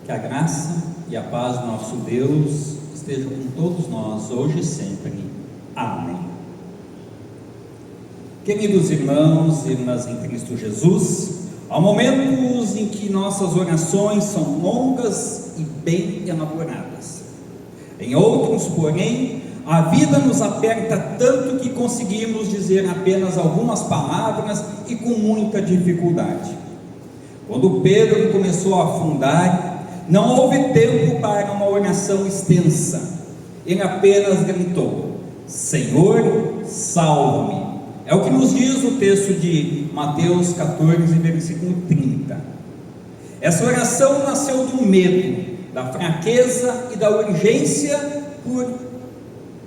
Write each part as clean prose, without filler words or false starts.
Que a graça e a paz do nosso Deus estejam com todos nós, hoje e sempre. Amém. Queridos irmãos e irmãs em Cristo Jesus, há momentos em que nossas orações são longas e bem elaboradas. Em outros, porém, a vida nos aperta tanto que conseguimos dizer apenas algumas palavras e com muita dificuldade. Quando Pedro começou a afundar, não houve tempo para uma oração extensa. Ele apenas gritou: Senhor, salva-me. É o que nos diz o texto de Mateus 14, versículo 30. Essa oração nasceu do medo, da fraqueza e da urgência por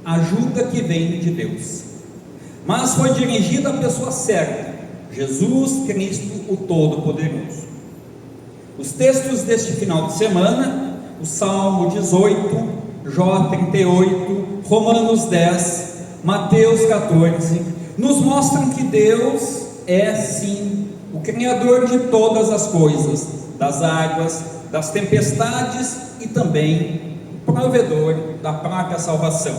ajuda que vem de Deus. Mas foi dirigida à pessoa certa, Jesus Cristo, o Todo-Poderoso. Os textos deste final de semana, o Salmo 18, Jó 38, Romanos 10, Mateus 14, nos mostram que Deus é sim o Criador de todas as coisas, das águas, das tempestades e também o provedor da própria salvação.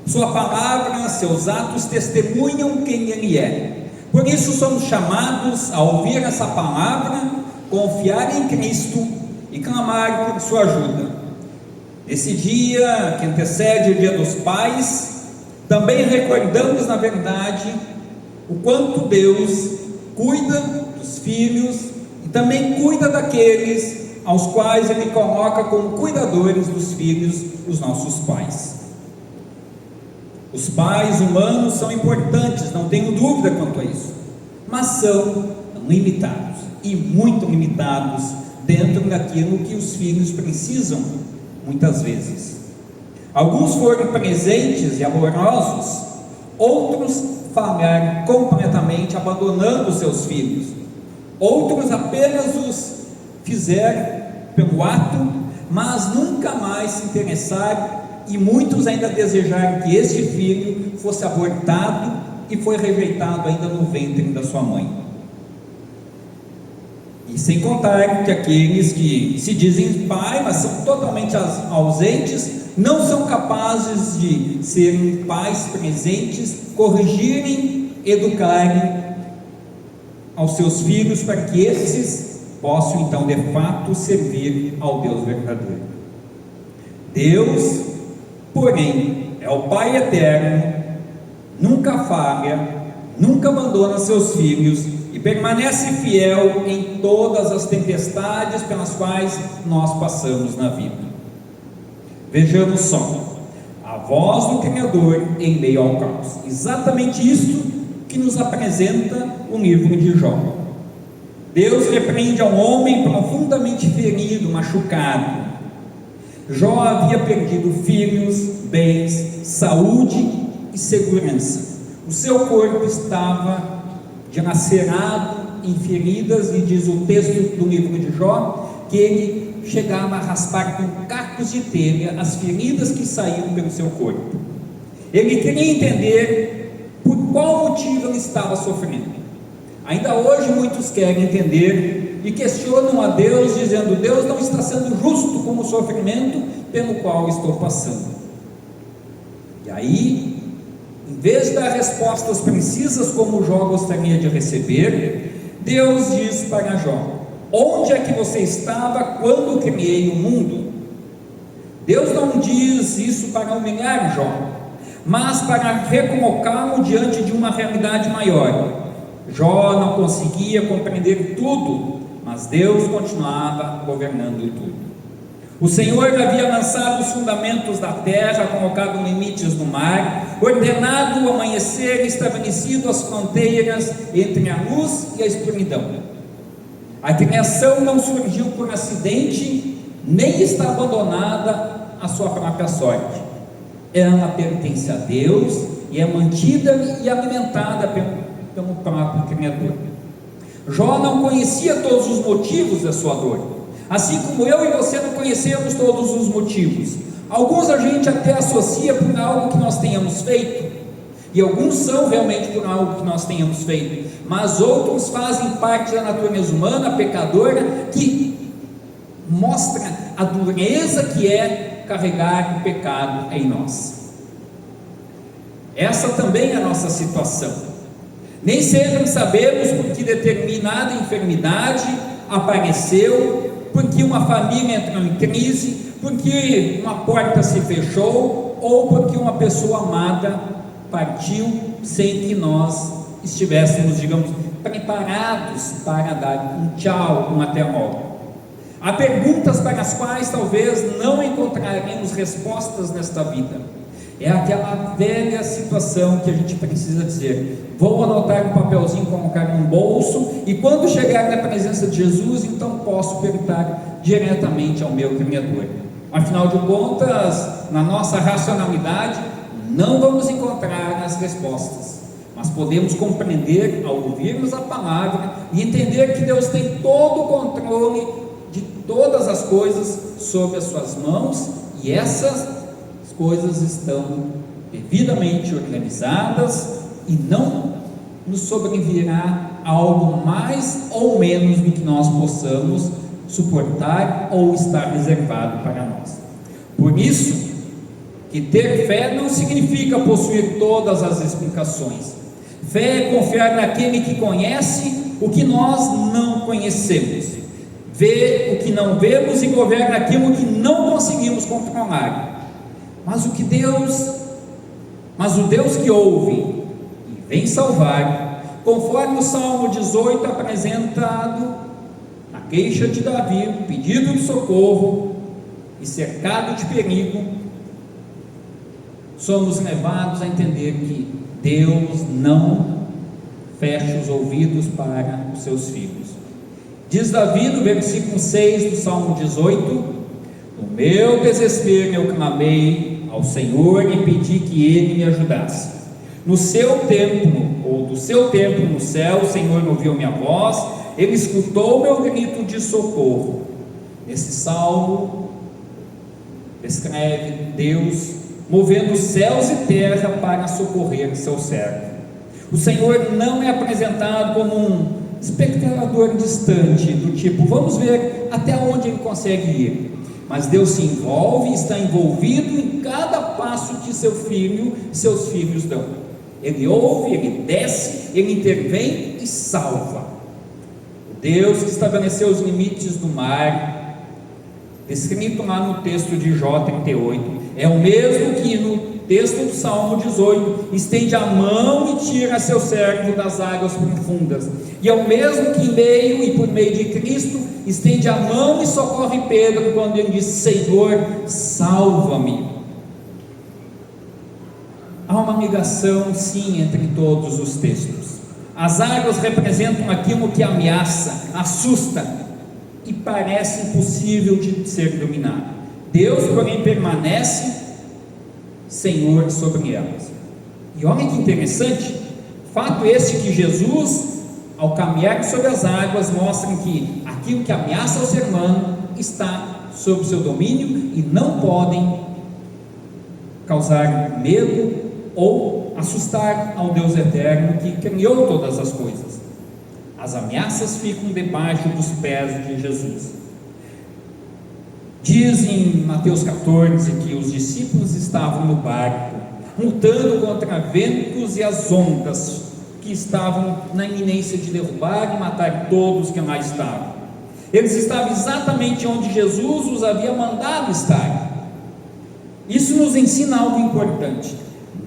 Sua palavra, seus atos testemunham quem Ele é. Por isso somos chamados a ouvir essa palavra, confiar em Cristo e clamar por sua ajuda. Nesse dia que antecede o Dia dos Pais, também recordamos, na verdade, o quanto Deus cuida dos filhos e também cuida daqueles aos quais Ele coloca como cuidadores dos filhos, os nossos pais. Os pais humanos são importantes, não tenho dúvida quanto a isso, mas são limitados, e muito limitados dentro daquilo que os filhos precisam, muitas vezes. Alguns foram presentes e amorosos, outros falharam completamente, abandonando seus filhos. Outros apenas os fizeram pelo ato, mas nunca mais se interessaram, e muitos ainda desejaram que este filho fosse abortado e foi rejeitado ainda no ventre da sua mãe. E sem contar que aqueles que se dizem pai, mas são totalmente ausentes, não são capazes de serem pais presentes, corrigirem, educarem aos seus filhos para que esses possam então de fato servir ao Deus verdadeiro. Deus, porém, é o Pai eterno, nunca falha, nunca abandona seus filhos e permanece fiel em todas as tempestades pelas quais nós passamos na vida. Vejamos só, a voz do Criador em meio ao caos. Exatamente isso que nos apresenta o livro de Jó. Deus repreende a um homem profundamente ferido, machucado. Jó havia perdido filhos, bens, saúde e segurança. O seu corpo estava dilacerado em feridas, e diz o texto do livro de Jó que ele chegava a raspar com cacos de telha as feridas que saíam pelo seu corpo. Ele queria entender por qual motivo ele estava sofrendo. Ainda hoje muitos querem entender e questionam a Deus, dizendo: Deus não está sendo justo com o sofrimento pelo qual estou passando. E aí, em vez de dar respostas precisas como Jó gostaria de receber, Deus diz para Jó: onde é que você estava quando criei o mundo? Deus não diz isso para humilhar Jó, mas para recolocá-lo diante de uma realidade maior. Jó não conseguia compreender tudo, mas Deus continuava governando tudo. O Senhor havia lançado os fundamentos da terra, colocado limites no mar, ordenado o amanhecer e estabelecido as fronteiras entre a luz e a escuridão. A criação não surgiu por acidente, nem está abandonada à sua própria sorte. Ela pertence a Deus e é mantida e alimentada pelo próprio Criador. Jó não conhecia todos os motivos da sua dor, assim como eu e você não conhecemos todos os motivos. Alguns a gente até associa por algo que nós tenhamos feito, e alguns são realmente por algo que nós tenhamos feito, mas outros fazem parte da natureza humana pecadora, que mostra a dureza que é carregar o pecado em nós. Essa também é a nossa situação. Nem sempre sabemos por que determinada enfermidade apareceu, porque uma família entrou em crise, porque uma porta se fechou, ou porque uma pessoa amada partiu sem que nós estivéssemos, digamos, preparados para dar um tchau, um até logo. Há perguntas para as quais talvez não encontraremos respostas nesta vida. É aquela velha situação que a gente precisa dizer: vou anotar um papelzinho, colocar no bolso, e quando chegar na presença de Jesus, então posso perguntar diretamente ao meu Criador. Afinal de contas, na nossa racionalidade, não vamos encontrar as respostas, mas podemos compreender ao ouvirmos a palavra e entender que Deus tem todo o controle de todas as coisas sob as suas mãos, e essas coisas estão devidamente organizadas, e não nos sobrevirá algo mais ou menos do que nós possamos suportar ou estar reservado para nós. Por isso que ter fé não significa possuir todas as explicações. Fé é confiar naquele que conhece o que nós não conhecemos, vê o que não vemos e governa aquilo que não conseguimos controlar. Mas o Deus que ouve e vem salvar, conforme o Salmo 18 apresentado na queixa de Davi, o pedido de socorro e cercado de perigo, somos levados a entender que Deus não fecha os ouvidos para os seus filhos. Diz Davi no versículo 6 do Salmo 18: no meu desespero eu clamei ao Senhor e pedi que Ele me ajudasse. No seu templo, ou do seu templo no céu, o Senhor ouviu minha voz, Ele escutou meu grito de socorro. Esse salmo descreve Deus movendo céus e terra para socorrer seu servo. O Senhor não é apresentado como um espectador distante, do tipo, vamos ver até onde Ele consegue ir. Mas Deus se envolve, está envolvido em cada passo que seus filhos dão. Ele ouve, Ele desce, Ele intervém e salva. O Deus que estabeleceu os limites do mar, descrito lá no texto de Jó 38, é o mesmo que no texto do Salmo 18, estende a mão e tira seu servo das águas profundas, e é o mesmo que em meio e por meio de Cristo, estende a mão e socorre Pedro, quando ele diz: Senhor, salva-me. Há uma ligação sim entre todos os textos. As águas representam aquilo que ameaça, assusta e parece impossível de ser dominado. Deus, porém, permanece Senhor sobre elas. E olha que interessante, fato este que Jesus, ao caminhar sobre as águas, mostra que aquilo que ameaça o ser humano está sob seu domínio e não podem causar medo ou assustar ao Deus eterno que criou todas as coisas. As ameaças ficam debaixo dos pés de Jesus. Diz em Mateus 14 que os discípulos estavam no barco, lutando contra ventos e as ondas que estavam na iminência de derrubar e matar todos que lá estavam. Eles estavam exatamente onde Jesus os havia mandado estar. Isso nos ensina algo importante: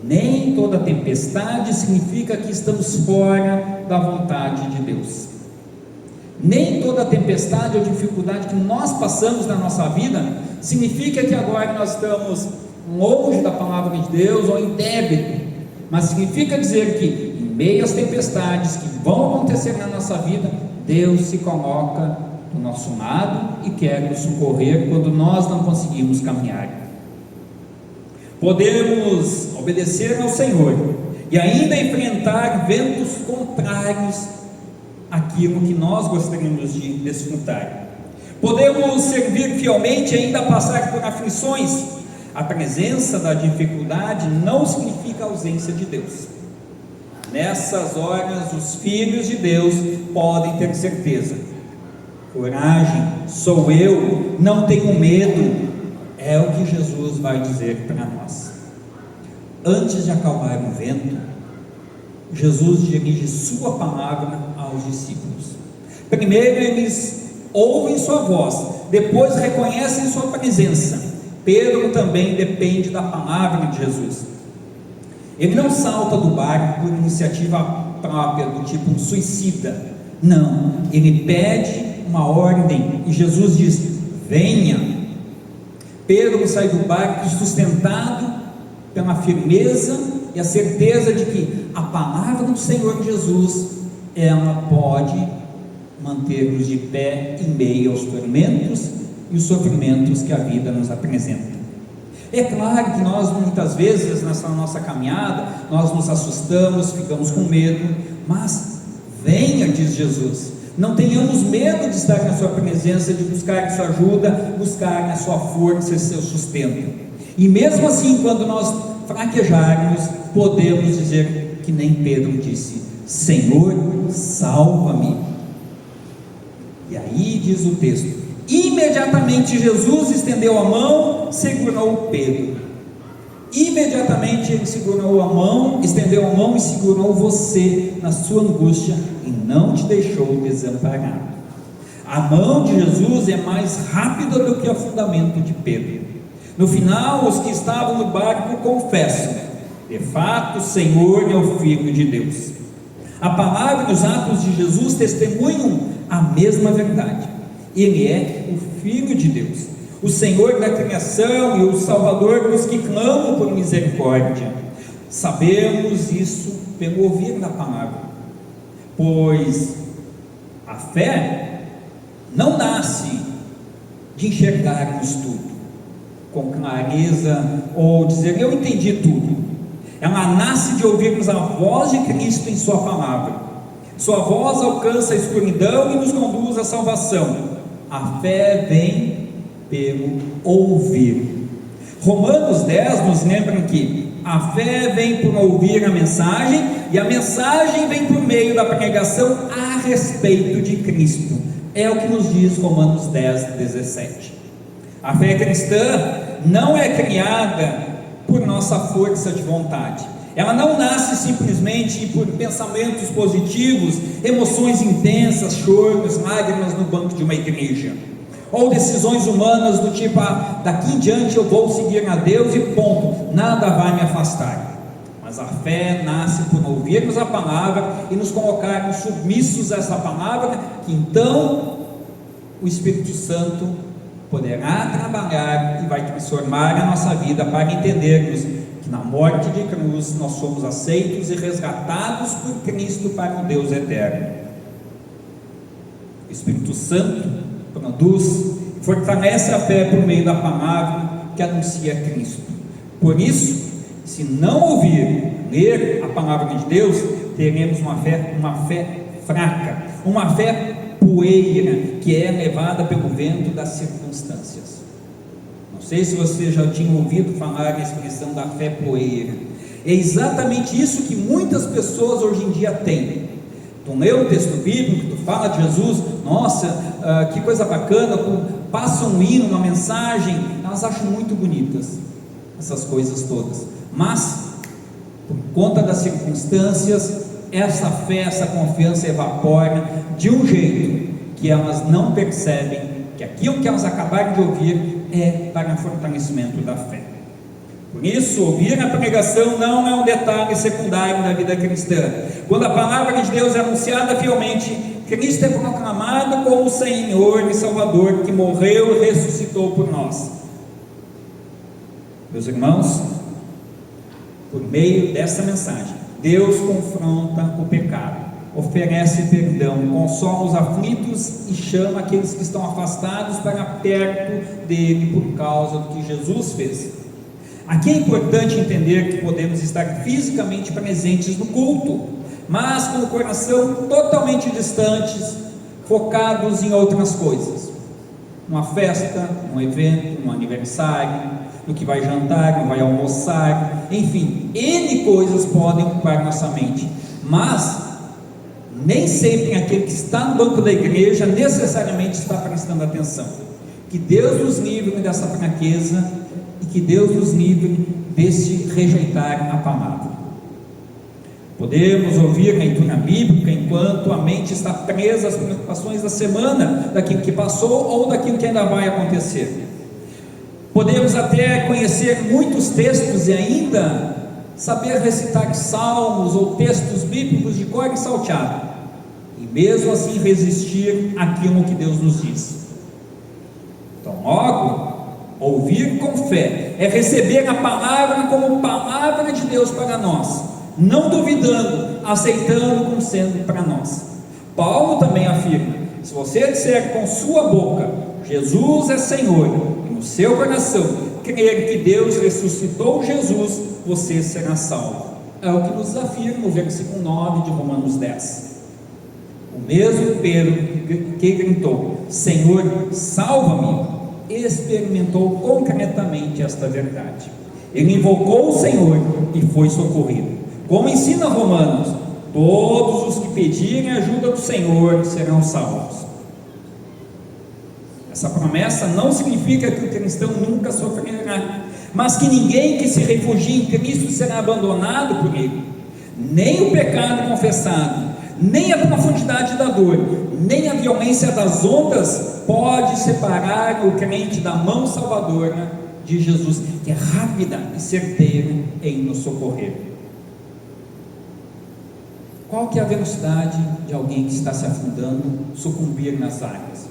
nem toda tempestade significa que estamos fora da vontade de Deus. Nem toda tempestade ou dificuldade que nós passamos na nossa vida significa que agora nós estamos longe da palavra de Deus ou em débito, mas significa dizer que em meio às tempestades que vão acontecer na nossa vida, Deus se coloca do nosso lado e quer nos socorrer quando nós não conseguimos caminhar. Podemos obedecer ao Senhor e ainda enfrentar ventos contrários àquilo que nós gostaríamos de desfrutar. Podemos servir fielmente e ainda passar por aflições. A presença da dificuldade não significa a ausência de Deus. Nessas horas, os filhos de Deus podem ter certeza: coragem, sou eu, não tenho medo, é o que Jesus vai dizer para nós. Antes de acalmar o vento, Jesus dirige sua palavra aos discípulos. Primeiro eles ouvem sua voz, depois reconhecem sua presença. Pedro também depende da palavra de Jesus. Ele não salta do barco por iniciativa própria, do tipo um suicida. Não, ele pede uma ordem e Jesus diz: venha. Pedro sai do barco sustentado pela firmeza e a certeza de que a palavra do Senhor Jesus, ela pode manter-nos de pé em meio aos tormentos e os sofrimentos que a vida nos apresenta. É claro que nós muitas vezes nessa nossa caminhada, nós nos assustamos, ficamos com medo, mas venha, diz Jesus, não tenhamos medo de estar na sua presença, de buscar a sua ajuda, buscar a sua força e seu sustento. E mesmo assim, quando nós fraquejarmos, podemos dizer que nem Pedro disse: Senhor, salva-me. E aí diz o texto: imediatamente Jesus estendeu a mão, segurou Pedro. Imediatamente ele segurou a mão, estendeu a mão e segurou você na sua angústia e não te deixou desamparado. A mão de Jesus é mais rápida do que o afundamento de Pedro. No final, os que estavam no barco confessam: de fato, o Senhor é o Filho de Deus. A palavra e os atos de Jesus testemunham a mesma verdade. Ele é o Filho de Deus, o Senhor da criação e o Salvador dos que clamam por misericórdia. Sabemos isso pelo ouvir da palavra, pois a fé não nasce de enxergarmos tudo com clareza ou dizer eu entendi tudo. Ela nasce de ouvirmos a voz de Cristo em sua palavra. Sua voz alcança a escuridão e nos conduz à salvação. A fé vem pelo ouvir. Romanos 10 nos lembra que a fé vem por ouvir a mensagem, e a mensagem vem por meio da pregação a respeito de Cristo. É o que nos diz Romanos 10, 17. A fé cristã não é criada por nossa força de vontade. Ela não nasce simplesmente por pensamentos positivos, emoções intensas, choros, lágrimas no banco de uma igreja, ou decisões humanas do tipo, daqui em diante eu vou seguir a Deus e ponto, nada vai me afastar. Mas a fé nasce por ouvirmos a palavra e nos colocarmos submissos a essa palavra, que então o Espírito Santo poderá trabalhar e vai transformar a nossa vida para entendermos que na morte de cruz nós somos aceitos e resgatados por Cristo para um Deus eterno. O Espírito Santo produz, fortalece a fé por meio da palavra que anuncia Cristo. Por isso, se não ouvir, ler a palavra de Deus, teremos uma fé fraca, uma fé poeira, que é levada pelo vento das circunstâncias. Não sei se você já tinha ouvido falar a expressão da fé poeira. É exatamente isso que muitas pessoas hoje em dia têm. Tu lê o texto bíblico, tu fala de Jesus, nossa, que coisa bacana, passa um hino, uma mensagem, elas acham muito bonitas essas coisas todas, mas por conta das circunstâncias, essa fé, essa confiança evapora de um jeito que elas não percebem que aquilo que elas acabaram de ouvir é para o fortalecimento da fé. Por isso, ouvir a pregação não é um detalhe secundário da vida cristã. Quando a palavra de Deus é anunciada fielmente, Cristo é proclamado como o Senhor e Salvador que morreu e ressuscitou por nós. Meus irmãos, por meio dessa mensagem, Deus confronta o pecado, oferece perdão, consola os aflitos e chama aqueles que estão afastados para perto dele por causa do que Jesus fez. Aqui é importante entender que podemos estar fisicamente presentes no culto, mas com o coração totalmente distantes, focados em outras coisas, numa festa, num evento, num aniversário, no que vai jantar, no que vai almoçar, enfim, N coisas podem ocupar nossa mente, mas Nem sempre aquele que está no banco da igreja necessariamente está prestando atenção. Que Deus nos livre dessa fraqueza e que Deus nos livre desse rejeitar a palavra. Podemos ouvir a leitura bíblica enquanto a mente está presa às preocupações da semana, daquilo que passou ou daquilo que ainda vai acontecer. Podemos até conhecer muitos textos e ainda saber recitar salmos ou textos bíblicos de cor e salteado, e mesmo assim resistir àquilo que Deus nos diz. Então, logo, ouvir com fé é receber a palavra como palavra de Deus para nós, não duvidando, aceitando como sendo para nós. Paulo também afirma: se você disser com sua boca Jesus é Senhor, e no seu coração crer que Deus ressuscitou Jesus, você será salvo. É o que nos afirma o versículo 9 de Romanos 10. O mesmo Pedro que gritou: Senhor, salva-me, experimentou concretamente esta verdade. Ele invocou o Senhor e foi socorrido. Como ensina Romanos, todos os que pedirem a ajuda do Senhor serão salvos. Essa promessa não significa que o cristão nunca sofrerá, mas que ninguém que se refugie em Cristo será abandonado por Ele. Nem o pecado confessado, nem a profundidade da dor, nem a violência das ondas pode separar o crente da mão salvadora de Jesus, que é rápida e certeira em nos socorrer. Qual que é a velocidade de alguém que está se afundando, sucumbir nas águas?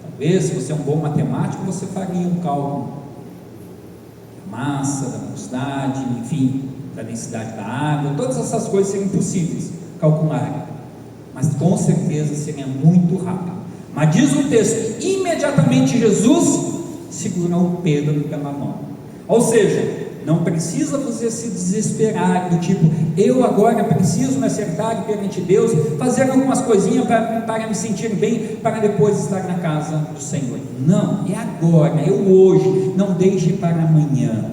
Talvez, se você é um bom matemático, você faria um cálculo da massa, da velocidade, enfim, da densidade da água. Todas essas coisas seriam impossíveis calcular, mas com certeza seria muito rápido. Mas diz o texto: imediatamente Jesus segurou Pedro pela mão. Ou seja, não precisa você se desesperar do tipo: eu agora preciso me acertar perante Deus, fazer algumas coisinhas para me sentir bem, para depois estar na casa do Senhor. Não, é agora, é o hoje, não deixe para amanhã.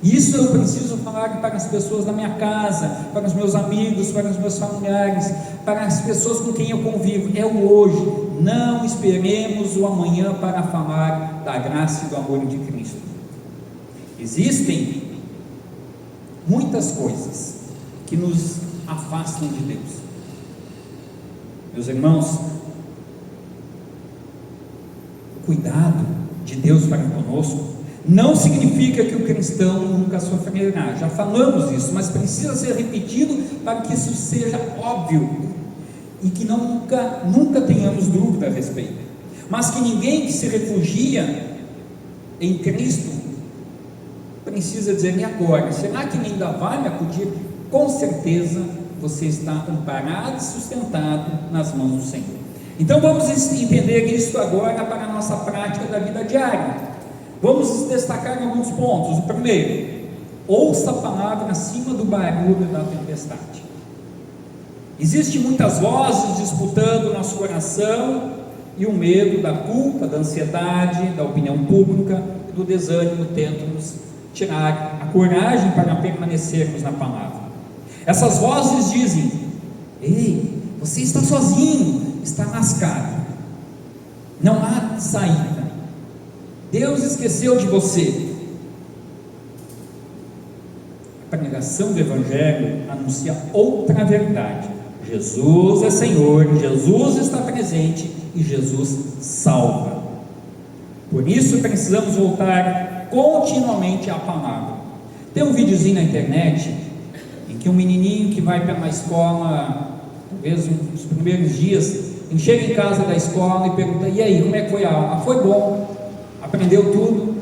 Isso eu preciso falar para as pessoas da minha casa, para os meus amigos, para os meus familiares, para as pessoas com quem eu convivo. É o hoje, não esperemos o amanhã para falar da graça e do amor de Cristo. Existem muitas coisas que nos afastam de Deus. Meus irmãos, o cuidado de Deus para conosco não significa que o cristão nunca sofrerá. Já falamos isso, mas precisa ser repetido para que isso seja óbvio e que nunca tenhamos dúvida a respeito. Mas que ninguém que se refugia em Cristo precisa dizer: e agora? Será que ele ainda vai me acudir? Com certeza você está amparado e sustentado nas mãos do Senhor. Então vamos entender isso agora para a nossa prática da vida diária. Vamos destacar alguns pontos. O primeiro: ouça a palavra acima do barulho da tempestade. Existem muitas vozes disputando o nosso coração, e o medo da culpa, da ansiedade, da opinião pública e do desânimo tentam nos tirar a coragem para permanecermos na palavra. Essas vozes dizem: ei, você está sozinho, está lascado, não há saída, Deus esqueceu de você. A pregação do Evangelho anuncia outra verdade: Jesus é Senhor, Jesus está presente e Jesus salva. Por isso precisamos voltar continuamente à palavra. Tem um videozinho na internet em que um menininho que vai para uma escola, talvez nos primeiros dias, ele chega em casa da escola e pergunta: e aí, como é que foi a aula? Foi bom? Aprendeu tudo?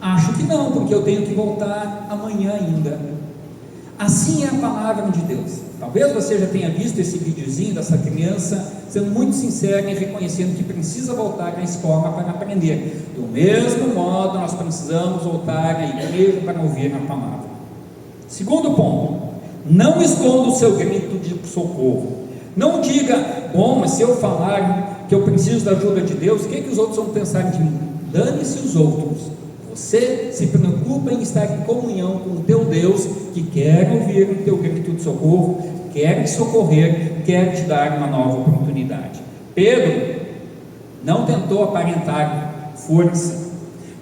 Acho que não, porque eu tenho que voltar amanhã ainda. Assim é a palavra de Deus. Talvez você já tenha visto esse videozinho dessa criança sendo muito sincera e reconhecendo que precisa voltar à escola para aprender. Do mesmo modo, nós precisamos voltar à igreja para ouvir a palavra. Segundo ponto: não esconda o seu grito de socorro. Não diga: bom, mas se eu falar que eu preciso da ajuda de Deus, o que os outros vão pensar de mim? Dane-se os outros. Você se preocupa em estar em comunhão com o teu Deus, que quer ouvir o teu grito de socorro, quer te socorrer, quer te dar uma nova oportunidade. Pedro não tentou aparentar força.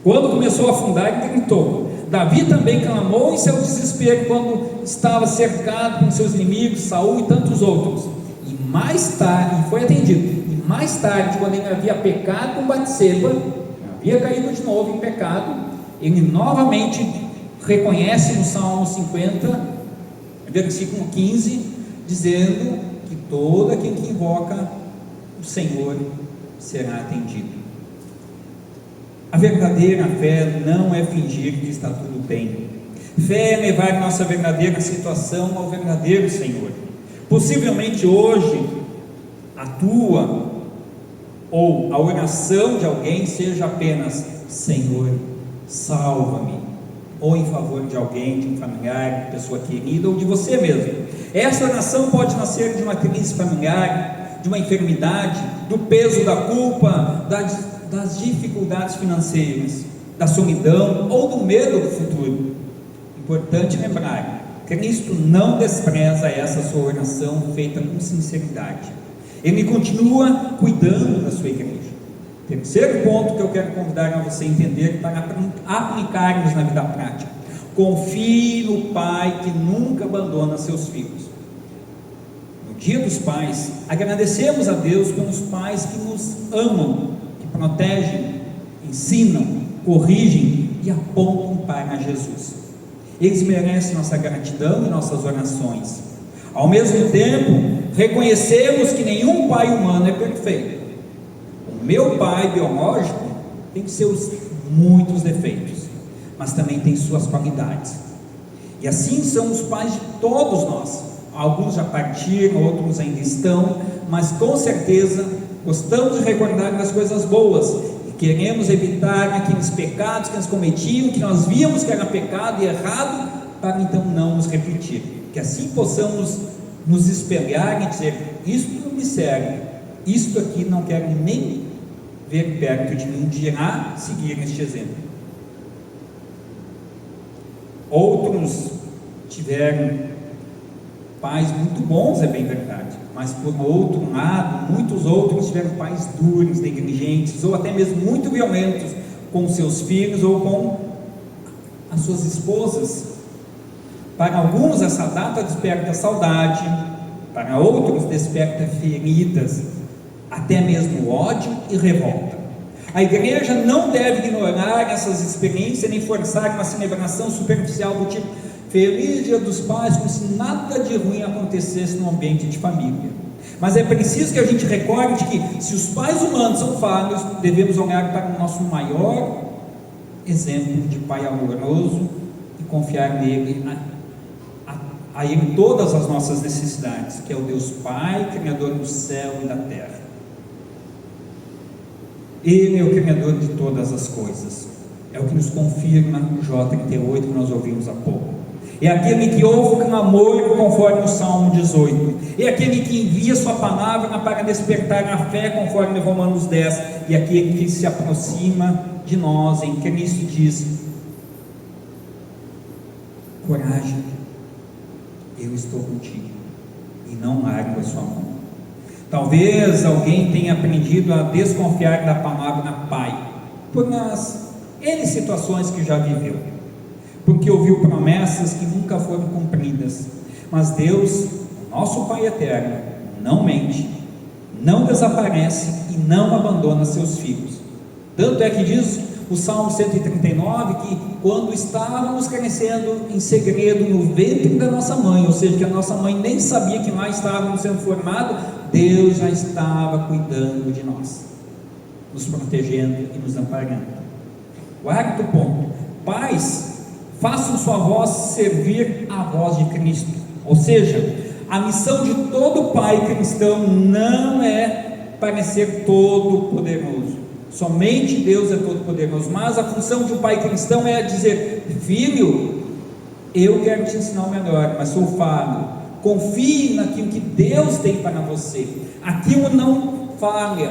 Quando começou a afundar, ele gritou. Davi também clamou em seu desespero quando estava cercado com seus inimigos, Saul e tantos outros. E mais tarde, foi atendido. E mais tarde, quando ele havia pecado com Batseba, havia caído de novo em pecado, ele novamente reconhece no Salmo 50, versículo 15, dizendo que todo aquele que invoca o Senhor será atendido. A verdadeira fé não é fingir que está tudo bem. Fé é levar nossa verdadeira situação ao verdadeiro Senhor. Possivelmente hoje a tua ou a oração de alguém seja apenas: Senhor, salva-me, ou em favor de alguém, de um familiar, de pessoa querida, ou de você mesmo. Essa oração pode nascer de uma crise familiar, de uma enfermidade, do peso da culpa, das dificuldades financeiras, da solidão ou do medo do futuro. Importante lembrar, Cristo não despreza essa sua oração feita com sinceridade. Ele continua cuidando da sua igreja. Terceiro ponto que eu quero convidar a você a entender para aplicarmos na vida prática: confie no Pai que nunca abandona seus filhos. No Dia dos Pais, agradecemos a Deus pelos pais que nos amam, que protegem, ensinam, corrigem e apontam para Jesus. Eles merecem nossa gratidão e nossas orações. Ao mesmo tempo, reconhecemos que nenhum pai humano é perfeito. O meu pai biológico tem seus muitos defeitos, mas também tem suas qualidades. E assim são os pais de todos nós. Alguns já partiram, outros ainda estão, mas com certeza gostamos de recordar das coisas boas e queremos evitar aqueles pecados que nós cometiam, que nós víamos que era pecado e errado, para então não nos repetir. Que assim possamos nos espelhar e dizer: isto não me serve, isto aqui não quero nem ver perto de mim, dirá seguir este exemplo. Outros tiveram pais muito bons, é bem verdade, mas por outro lado, muitos outros tiveram pais duros, negligentes, ou até mesmo muito violentos com seus filhos ou com as suas esposas. Para alguns essa data desperta saudade, para outros desperta feridas, até mesmo ódio e revolta. A igreja não deve ignorar essas experiências nem forçar uma celebração superficial do tipo Feliz Dia dos Pais, como se nada de ruim acontecesse no ambiente de família. Mas é preciso que a gente recorde que, se os pais humanos são falhos, devemos olhar para o nosso maior exemplo de pai amoroso e confiar nele, a ele todas as nossas necessidades, que é o Deus Pai, Criador do céu e da terra. Ele é o Criador de todas as coisas. É o que nos confirma Jó 38, que nós ouvimos há pouco. É aquele que ouve o clamor, conforme o Salmo 18. É aquele que envia sua palavra para despertar a fé, conforme Romanos 10. E aquele que se aproxima de nós em Cristo diz: coragem, eu estou contigo, e não largo a sua mão. Talvez alguém tenha aprendido a desconfiar da palavra Pai, por nas N situações que já viveu, porque ouviu promessas que nunca foram cumpridas. Mas Deus, nosso Pai eterno, não mente, não desaparece e não abandona seus filhos. Tanto é que diz o Salmo 139 que quando estávamos crescendo em segredo no ventre da nossa mãe, ou seja, que a nossa mãe nem sabia que lá estávamos sendo formados, Deus já estava cuidando de nós, nos protegendo e nos amparando. Quarto ponto: pais, façam sua voz servir a voz de Cristo. Ou seja, a missão de todo pai cristão não é parecer todo poderoso. Somente Deus é todo poderoso, mas a função de um pai cristão é dizer: filho, eu quero te ensinar o melhor, mas sou falho. Confie naquilo que Deus tem para você. Aquilo não falha,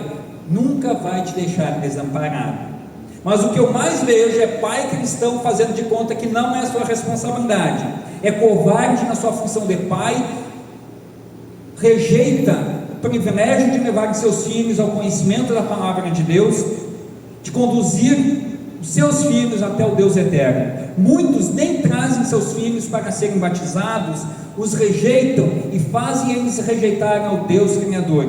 nunca vai te deixar desamparado. Mas o que eu mais vejo é pai cristão fazendo de conta que não é sua responsabilidade, é covarde na sua função de pai, rejeita o privilégio de levar seus filhos ao conhecimento da palavra de Deus, de conduzir os seus filhos até o Deus eterno. Muitos nem trazem seus filhos para serem batizados, os rejeitam e fazem eles rejeitarem ao Deus Criador.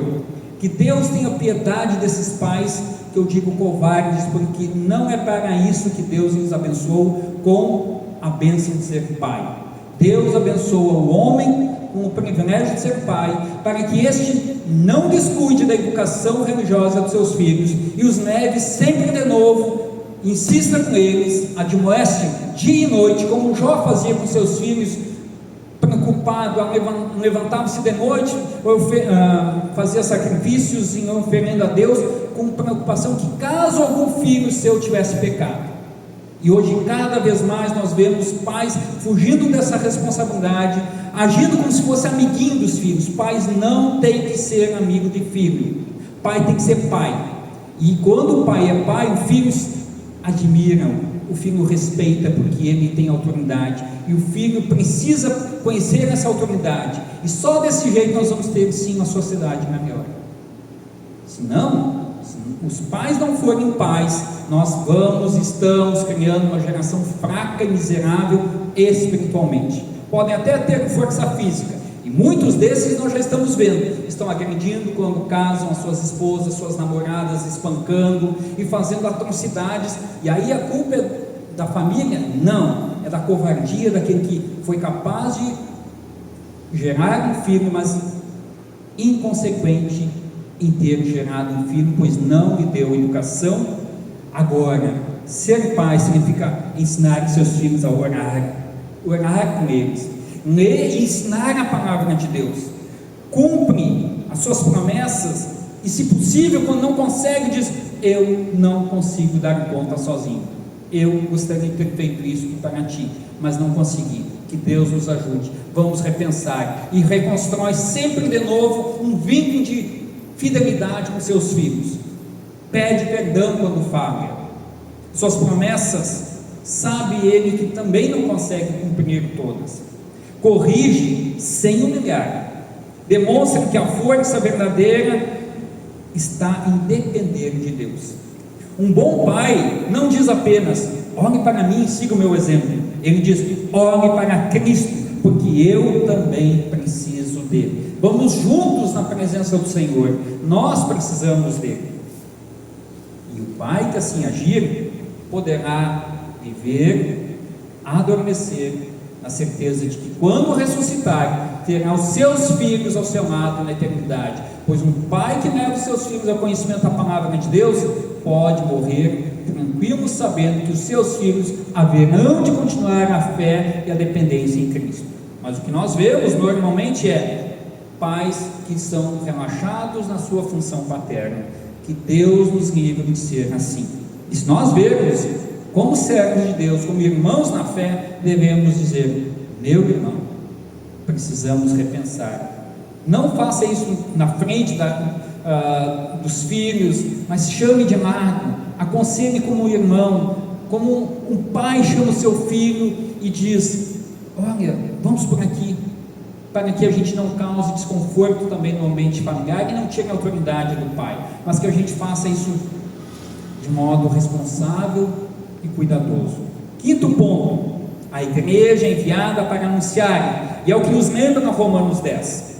Que Deus tenha piedade desses pais, que eu digo covardes, porque não é para isso que Deus nos abençoou com a bênção de ser pai. Deus abençoa o homem com o privilégio de ser pai, para que este não descuide da educação religiosa dos seus filhos e os leve sempre de novo, insista com eles, admoeste dia e noite, como Jó fazia com seus filhos, preocupado, levantava-se de noite, fazia sacrifícios em oferenda a Deus, com preocupação que caso algum filho seu tivesse pecado. E hoje cada vez mais nós vemos pais fugindo dessa responsabilidade, agindo como se fosse amiguinho dos filhos. Pais não têm que ser amigo de filho, pai tem que ser pai. E quando o pai é pai, os filhos admiram, o filho respeita, porque ele tem autoridade, e o filho precisa conhecer essa autoridade, e só desse jeito nós vamos ter sim uma sociedade melhor. Senão, se os pais não forem pais, nós estamos criando uma geração fraca e miserável espiritualmente. Podem até ter força física, e muitos desses nós já estamos vendo, estão agredindo quando casam as suas esposas, suas namoradas, espancando e fazendo atrocidades. E aí a culpa é da família? Não, é da covardia daquele que foi capaz de gerar um filho, mas inconsequente em ter gerado um filho, pois não lhe deu educação. Agora, ser pai significa ensinar seus filhos a orar com eles, ler e ensinar a palavra de Deus, cumpre as suas promessas, e se possível, quando não consegue, diz: eu não consigo dar conta sozinho, eu gostaria de ter feito isso para ti, mas não consegui. Que Deus nos ajude, vamos repensar e reconstrói sempre de novo um vínculo de fidelidade com seus filhos. Pede perdão quando falha, suas promessas sabe ele que também não consegue cumprir todas. Corrige sem humilhar, demonstra que a força verdadeira está em depender de Deus. Um bom pai não diz apenas: olhe para mim e siga o meu exemplo. Ele diz: olhe para Cristo, porque eu também preciso dele. Vamos juntos na presença do Senhor, nós precisamos dele. E o pai que assim agir poderá viver, adormecer, na certeza de que quando ressuscitar, terá os seus filhos ao seu lado na eternidade, pois um pai que leva os seus filhos ao conhecimento da palavra de Deus, pode morrer tranquilo, sabendo que os seus filhos haverão de continuar a fé e a dependência em Cristo. Mas o que nós vemos normalmente é pais que são relaxados na sua função paterna. Que Deus nos livre de ser assim. E se nós vermos como servos de Deus, como irmãos na fé, devemos dizer: meu irmão, precisamos repensar. Não faça isso na frente dos filhos, mas chame de lado, aconselhe como um irmão, como um pai chama o seu filho e diz: olha, vamos por aqui, para que a gente não cause desconforto também no ambiente familiar e não tire a autoridade do pai, mas que a gente faça isso de modo responsável e cuidadoso. Quinto ponto: a igreja é enviada para anunciar, e é o que nos lembra no Romanos 10.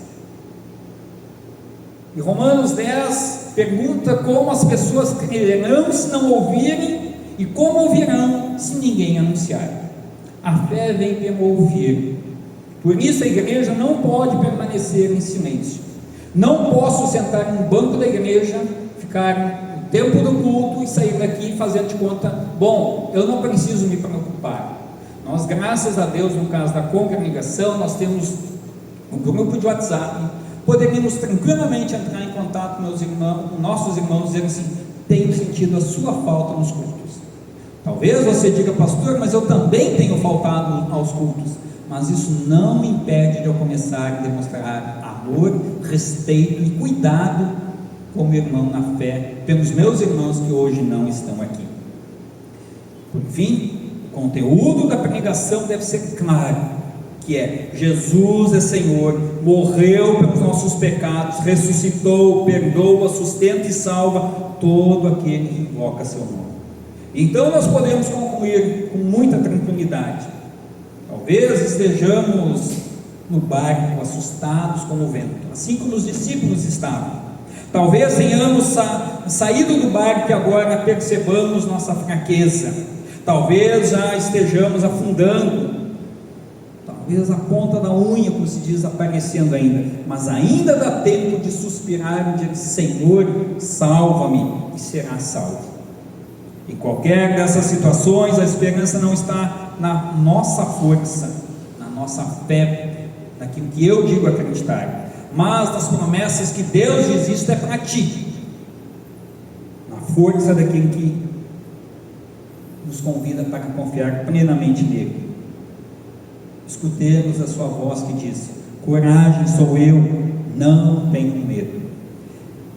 E Romanos 10 pergunta como as pessoas crerão se não ouvirem, e como ouvirão se ninguém anunciar. A fé vem pelo ouvir. Por isso a igreja não pode permanecer em silêncio. Não posso sentar em um banco da igreja, ficar no tempo do culto e sair daqui fazendo de conta: bom, eu não preciso me preocupar. Nós, graças a Deus, no caso da congregação, nós temos um grupo de WhatsApp. Poderíamos tranquilamente entrar em contato com nossos irmãos, dizendo assim: tenho sentido a sua falta nos cultos. Talvez você diga: pastor, mas eu também tenho faltado aos cultos. Mas isso não me impede de eu começar a demonstrar amor, respeito e cuidado como irmão na fé pelos meus irmãos que hoje não estão aqui. Por fim, o conteúdo da pregação deve ser claro, que é: Jesus é Senhor, morreu pelos nossos pecados, ressuscitou, perdoa, sustenta e salva todo aquele que invoca seu nome. Então nós podemos concluir com muita tranquilidade. Talvez estejamos no barco, assustados com o vento, assim como os discípulos estavam. Talvez tenhamos saído do barco e agora percebamos nossa fraqueza. Talvez já estejamos afundando. Talvez a ponta da unha, como se diz, aparecendo ainda. Mas ainda dá tempo de suspirar e dizer: Senhor, salva-me, e será salvo. Em qualquer dessas situações, a esperança não está na nossa força, na nossa fé, naquilo que eu digo acreditar, mas nas promessas que Deus diz: isto é para ti, na força daquele que nos convida para confiar plenamente nele. Escutemos a sua voz que diz: coragem, sou eu, não tenho medo.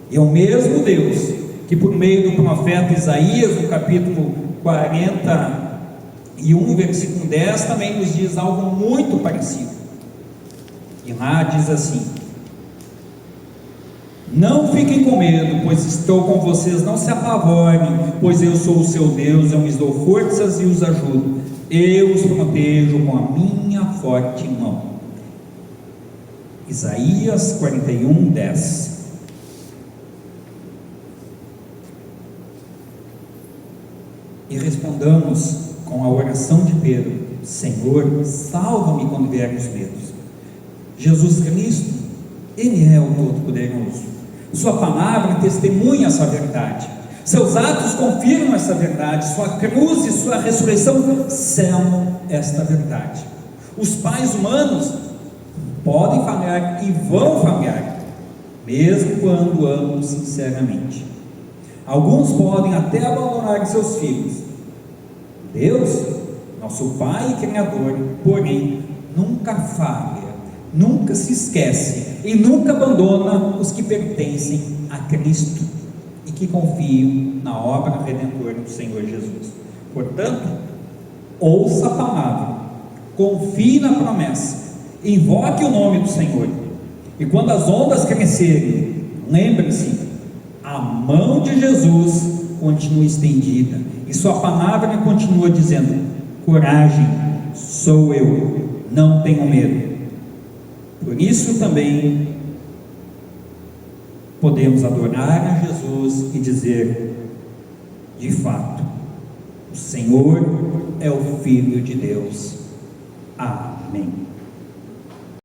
E é o mesmo Deus que, por meio do profeta Isaías, no capítulo 41, versículo 10, também nos diz algo muito parecido. E lá diz assim: não fiquem com medo, pois estou com vocês, não se apavorem, pois eu sou o seu Deus, eu lhes dou forças e os ajudo, eu os protejo com a minha forte mão. Isaías 41, 10. E respondamos com a oração de Pedro: Senhor, salva-me quando vierem os medos. Jesus Cristo, Ele é o Todo-Poderoso. Sua palavra testemunha essa verdade, seus atos confirmam essa verdade, sua cruz e sua ressurreição selam esta verdade. Os pais humanos podem falhar e vão falhar, mesmo quando amam sinceramente. Alguns podem até abandonar seus filhos. Deus, nosso Pai e Criador, porém, nunca falha, nunca se esquece e nunca abandona os que pertencem a Cristo e que confiam na obra redentora do Senhor Jesus. Portanto, ouça a palavra, confie na promessa, invoque o nome do Senhor, e quando as ondas crescerem, lembre-se: a mão de Jesus continua estendida, e sua palavra continua dizendo: coragem, sou eu, não tenho medo. Por isso também podemos adorar a Jesus e dizer: de fato, o Senhor é o Filho de Deus. Amém.